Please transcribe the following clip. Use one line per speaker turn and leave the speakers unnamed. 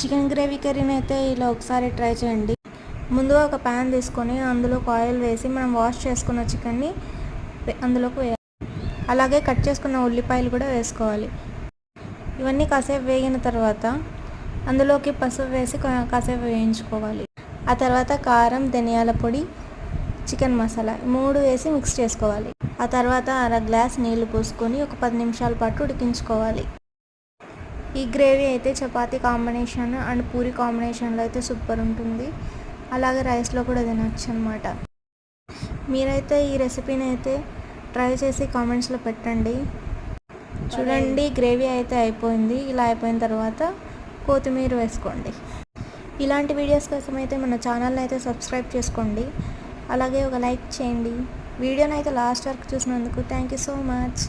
Chicken gravy కర్రీని అయితే ఇలా ఒకసారి ట్రై చేయండి. ముందుగా ఒక ప్యాన్ తీసుకొని అందులోకి ఆయిల్ వేసి మనం వాష్ చేసుకున్న చికెన్ని అందులోకి వేయాలి. అలాగే కట్ చేసుకున్న ఉల్లిపాయలు కూడా వేసుకోవాలి. ఇవన్నీ కాసేపు వేగిన తర్వాత అందులోకి పసుపు వేసి కాసేపు వేయించుకోవాలి. ఆ తర్వాత కారం, ధనియాల పొడి, చికెన్ మసాలా 3 వేసి మిక్స్ చేసుకోవాలి. ఆ తర్వాత అర గ్లాస్ నీళ్లు పోసుకొని ఒక 10 నిమిషాల పాటు ఉడికించుకోవాలి. ఈ గ్రేవీ అయితే చపాతీ కాంబినేషన్ అండ్ పూరి కాంబినేషన్లో అయితే సూపర్ ఉంటుంది. అలాగే రైస్లో కూడా తినొచ్చు అనమాట. మీరైతే ఈ రెసిపీని అయితే ట్రై చేసి కామెంట్స్లో పెట్టండి. చూడండి, గ్రేవీ అయితే అయిపోయింది. ఇలా అయిపోయిన తర్వాత కొత్తిమీర వేసుకోండి. ఇలాంటి వీడియోస్ కోసం అయితే మన ఛానల్ని అయితే సబ్స్క్రైబ్ చేసుకోండి. అలాగే ఒక లైక్ చేయండి. వీడియోని అయితే లాస్ట్ వరకు చూసినందుకు థ్యాంక్ యూ సో మచ్.